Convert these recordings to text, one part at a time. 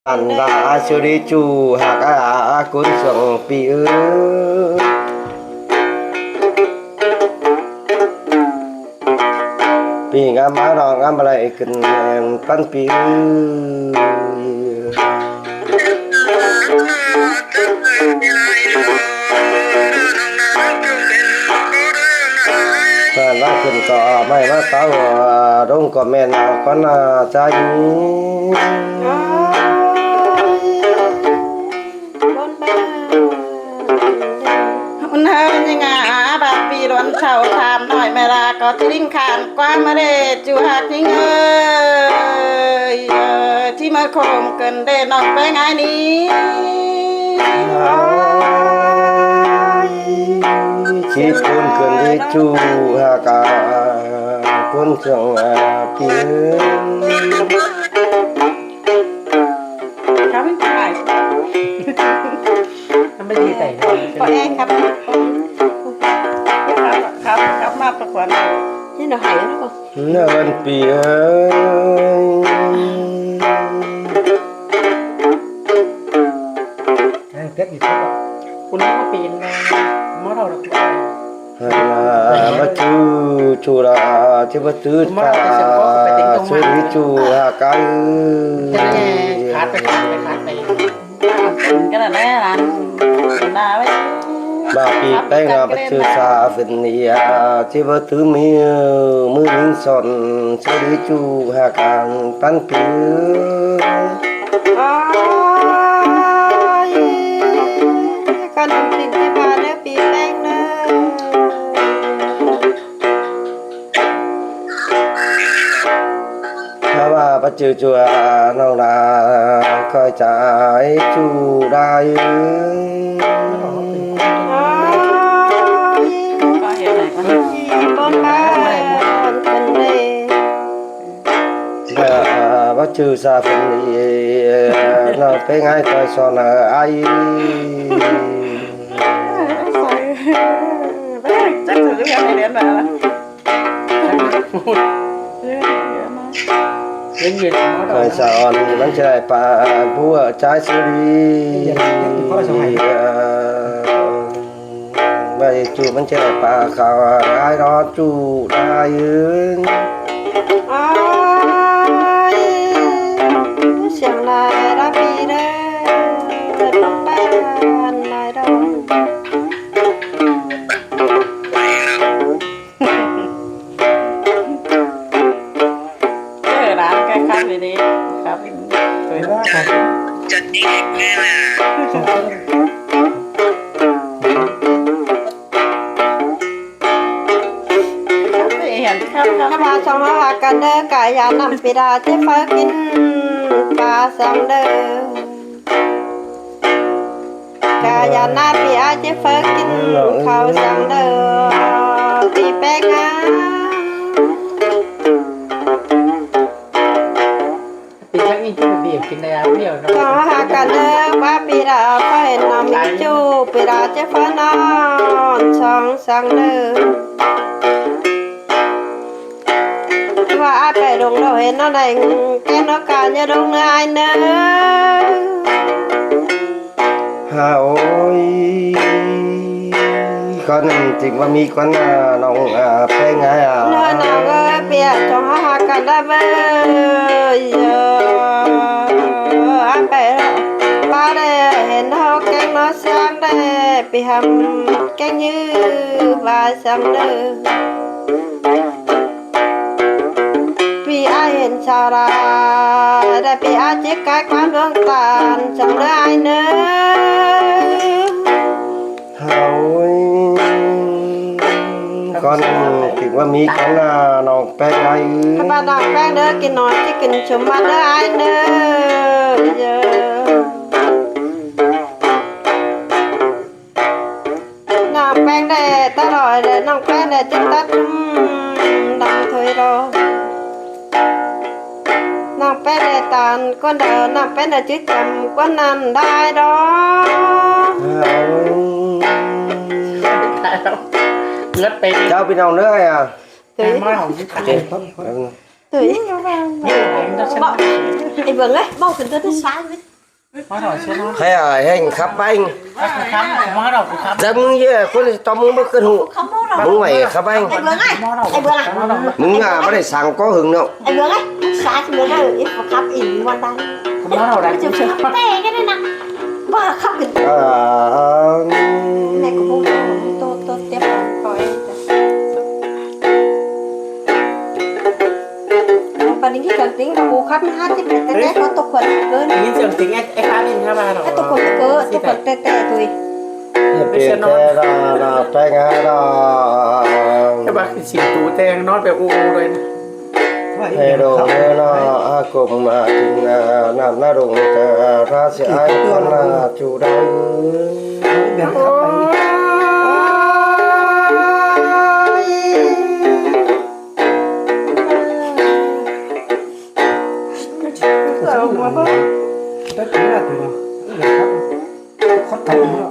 anh đã xử lý chủ hạc cuốn xuống pi ư pi ngắm má đòn ngắm lại cần pan pi ư và nó cần có mấy nó tao đông có mẹ nào con traiมันเฮายังไงบาปีร้อนเช้าถามหน่อยเวลาก็ทิ้งขานกว่ามาเดจูหักทิ้งที่มาโคมเกินเด้นอกไปไงนี้chỉ cuốn cần đi chu hà cả cuốn trường phía ครับไม่ได้ทำไม่ดีใส่ก็เองครับครับมาประกวดนี่เราหายแล้วป่ะ nên phía เก็บอยู่ทุกคนนี้ก็ปีนมาเมื่อเราเรา mà chú là chứ bất cứ ta xử lý chú hà cái ขาดไปขาดไป cái là đấy là là đấy bà bị tay là bất cứ xa phần này chứ bất cứ mưa những sòn xử lý chú hà càng tan cứ con định đi vào nếu bị đánh nữa bà bắt chư chùa nào là coi trái chú đai có hiểu này con ba con đi bắt chư xa phần đi nó cái ngay coi son là ai chắc là lúc em đến mà rồi son vẫn chơi bà vua trái xử lý vậy chú vẫn chơi bà khảo ai đó chú đai chẳng là đã bị đấy không ban lại đâu cái đàn cái khác gì đi khác tuổi đó thật các bạn trong đó cần đỡ cả nhà nằm bị đá chế phá kín bà sang đỡ cả nhà na bị ai chế phá kín khâu sang đỡ bị bé ngãปีชักอินที่เบียบกินแล้วเดียว trong đó cần đỡ ba bị đá phải nằm bị chu bị đá chế phá non sang sang đỡ và ai phải đúng rồi nó đánh cái nó cả như đúng ai nữa hà ôi con tình qua mi con nòng phê ngay nơi nào có biết trong hoa cả đã bây giờ ai phải ba đây hiện họ cái nó sang đây bị hầm cái như và sang đây vì ai hiện sao ra để bị ai chết cái quán hương tàn chẳng đứa ai nữa hà ôi con tình qua mi con nòng phê ngay các bạn đọc cái nữa kia nói chứ kinh chúng bạn đứa ai nữa giờ nòng phê đây ta rồi để nòng phê này chúng ta đọc thôi rồi nòng phê này tàn con đỡ nòng phê này chứ chầm con nằm đai đó hà ôi เลือดเป็น cháu bên nào nữa à แต่มาของที่ขาย tuổi ai vâng ấy bao phần tôi sáng มาดอกเชื่อเนาะ hay là hành khắp anh ครับมาดอกครับ ra mừng như con tao mừng bất cơn hụ mừng mày khắp anh ไอ้เบื้องไง มาดอก ไอ้เบื้องอ่ะ มาดอก mừng à bắt đầu sáng có hứng đâu ไอ้เบื้องไงสาธุเลยอีกครับอีกวันนั้น มาดอกได้ เจ้าเชื่อเต้กันเลยนะว่าขับกัน à แม่ก็พูดโตเต็มปล่อยปันนี้ที่กันติ้งกูครับมันห้าที่แต่แต่เขาตกคนเกิน ยินเสียงติ๊งไอ้ข้าบินครับมาดอก ไอ้ตกคนเกินตกคนแต่ตุย tiền thế là tay ngay đó แต่ว่าคือสิงตูแตงนอนแบบอูเลยนะ thế đồ nó cùng mà chừng làm nó đụng ra sẽ ai con là chủ đâu เดินขับไป tất cả là từ nào để khóc thật nữa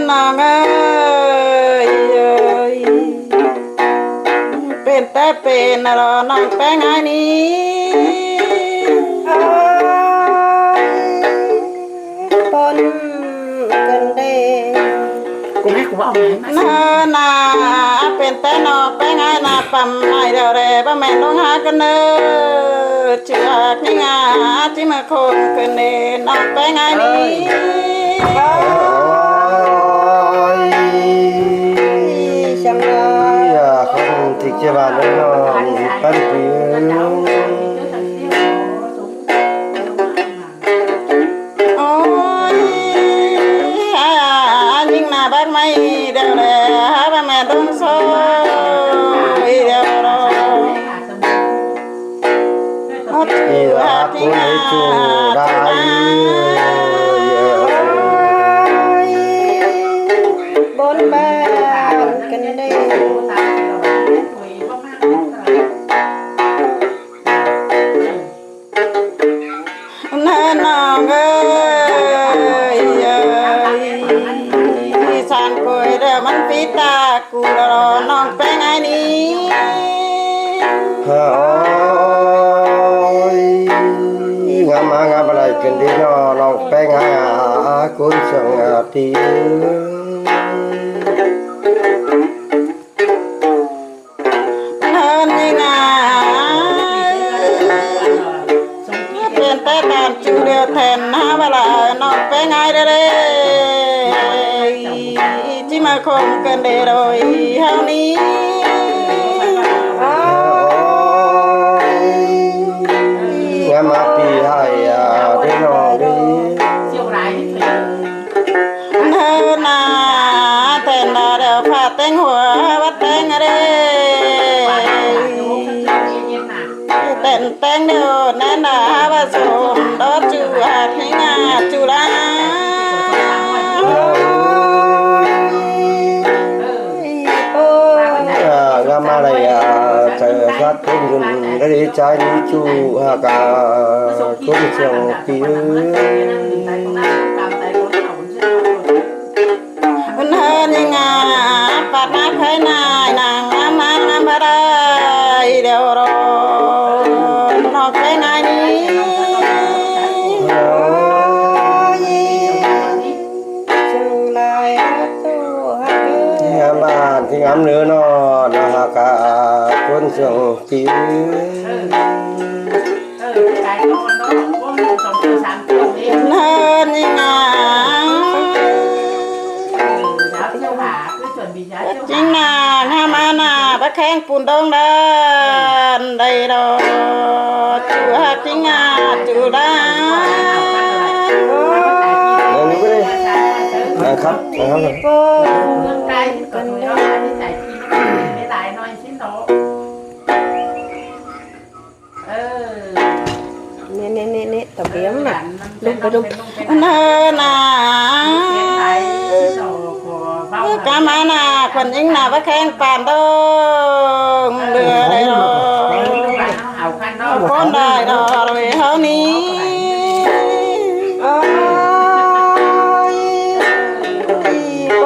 นางเอ้ยเป็นแต่เป็นรอนางแป้งไงนี้ปนกันเด้ กูไม่กูว่าเอาไหน นาเป็นแต่นอแป้งไงนาปั๊มไอเดียวเรบ่แม่ต้องหากันเนอเชือกนี่งาที่มาคงกันเนนอแป้งไงนี้ chẳng là không thì chia bàn nữa nó phân phối โอ้ยยิ่งหน้าบ้านไม่เดียวเลยบ้านแม่ต้องโซ่เดียวรอโอ้ thì ตัว là ที่ cũng งา lấy chủ đại บนบ้านกันได้ น้องเอ้ยสานกวยเด้อมันปีตากูรอน้องแป้งไอ้นี้ ôi ngắm mà ngắm lại cần đi nó bé ngay cuốn sông tiếng เนินยังไงเป็นแต่การจูเดียวแทนนะเวลาน้องแป้งไอ้เด้อที่มาคงกันเด้อโดยเฮานี้ ngắm mà pi hai đi nó đi เสี่ยวร้ายที่สุด เนินนาแทนดาเดียวพาแตงหัววัดแตงเด้ เต้นแตงเดียวนั่นน่ะผสมดอกจูหักให้งาจูลา ngắm mà này chờ phát công dụng để đi trái đi chu cả cuốn sông tiếng เนินยังไงปัดมาเคยนายนางงามมางามบ่ได้เดี๋ยวรอนอกไปไงนี้จึงลายตัวหัก ngắm mà thì ngắm nữa nó cả cuốn sông tiếng เนินยังไงจริงนาหน้ามาหน้าบะแข้งปูนดงเดินได้ดอกจูหักจริงงาจูดา Lên cái đi khắp khắp rồi โป้ กันเนาะที่ใส่ที่ไม่ตายน้อยชิ้นโตนี่ตะเบียมน่ะลุกไปลุกเนินนา กามานาคนยิงนาบะแข้งปานดงเรือได้ดอกคนได้ดอกเลยเฮานี้โอ้ยโ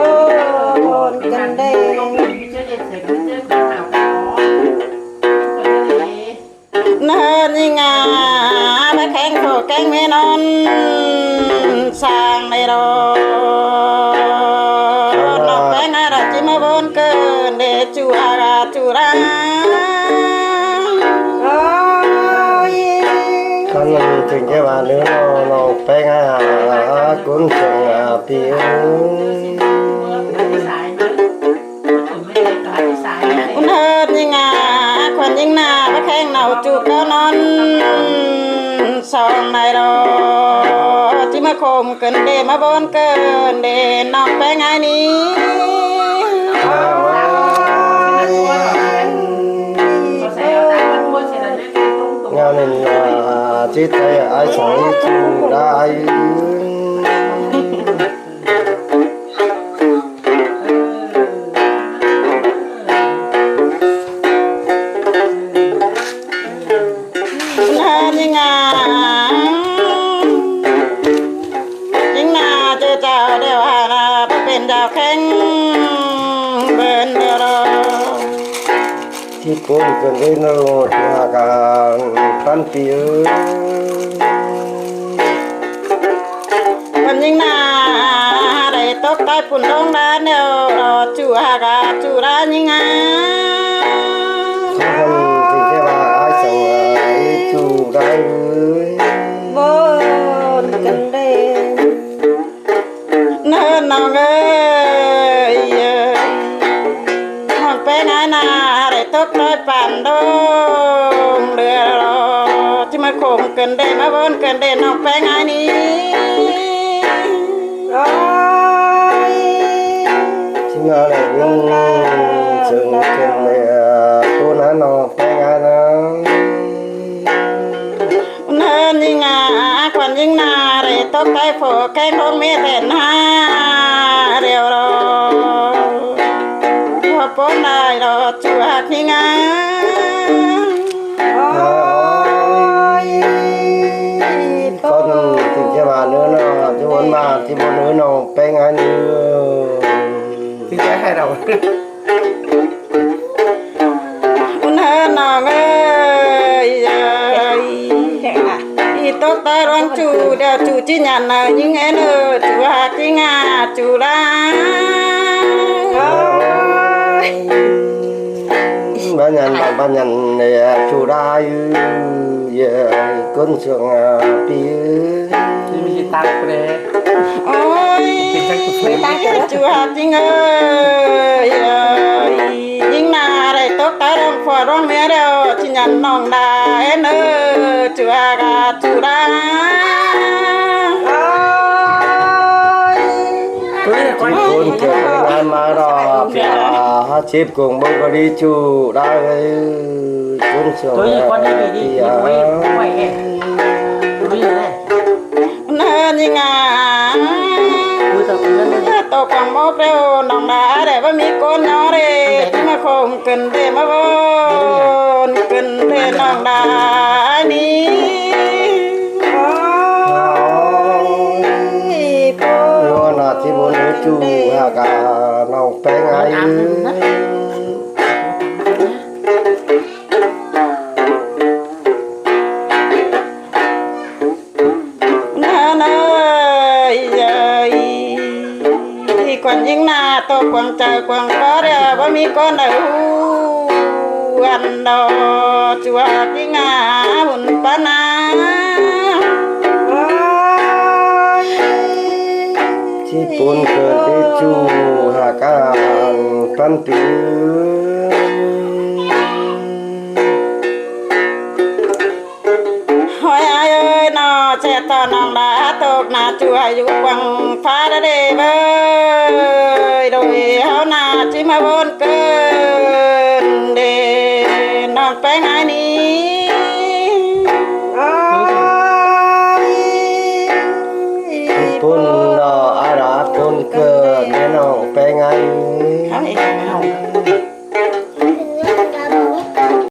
ป้นกันได้ เนินยังไงไป งไม่นอนสร้างในรอนอกแป้งอะไรจิมาบนเกินเดจูอากาจูราโอ้ย con tình cái bà nữa nó bé ngà cũng chẳng biết สายนะถึงไม่ได้ตายสายนะ คุณเฮิดยิงอ่ะควันยิงหน้าพระแข้งเหนาจูบแล้วนอนสองในรอจิมาคมเกินเดมาบนเกินเดนอกแป้งไงนี้ nghe nên là chỉ thấy ai sống như chú đại ยิงอ่ะยิงหน้าเจ้าเจ้าเดียวหานาเป็นเจ้าแข้งเบินเดียวรอ ที่คนกันได้นรกมาการตันเปีย วันยิงหน้าได้ตกใต้ปุ่นลงด้านเดียวรอจูหากาจูรายิงอ่ะ ทุกคนถึงแค่ว่าไอ้สั่งไอ้จูได้ บนกันเด้เนินน้องเอ้ยห้องเป็นไงนาได้ตกใต้ปั่นดงเรือรอที่มาคมกันเด้มาบนกันเด้น้องเป็นไงนี้โอ้ย ที่มาเลยวิ่งจึงกันเลยตัวนั้นน้องไปงานนะ เนินยิงอ่ะควันยิงนาได้ตกใต้โผแกงคงมีแต่หน้าเรียวรอพอปนได้รอจูหักยิงอ่ะโอ้ย conถึงแค่ว่าเนื้อเนาะที่วันมาที่บนเนื้อน้องไปงานนี้ ที่จะให้เรา คุณเฮน้องเอ้ยอีตกตาร้องจูเดี๋ยวจูจิญญาณยิงเอ็นจูหักยิงอ่ะจูรา บ้านยันเนี่ยจูได้con sương pi ที่มีตังค์เลย โอ้ยจูหักยิงเอ้ยยิงนาได้ตกตาร้องฟ้าร้องเมียเดียวจิญญาณน้องได้เอ็นจูหักจูรา ตัวนี้ก่อน con kiểu ngày mà đó thì hát chip cùng bông có đi chủ đã con sương ตัวนี้ก่อนที่มีดีไว้ไว้เองตัวนี้เลย เนินยิงอ่ะ ดูจากตรงนั้นเลย ตกกังบอกเร็วน้องดาได้ว่ามีคนน้อเรที่มาคมกันเดมาบนกันเดน้องดานี้โอ้ยโอ้ vô là chỉ muốn nữ chủ hà cả nòng bé ngay กวนยิงหน้าตกกวางใจกวางก็เรียว่ามีก้อนไหนอันดอจัวยิงอ่ะหุ่นปานา chỉ muốn cơ đi chủ hà cả tan tiếng หอยเอ้ยนอเจตอนองดาตกนาจัวอยู่กวางฟ้าเดเบยโดยเฮานาจิมาบนเกินเดน้องแป้งไอ้นี้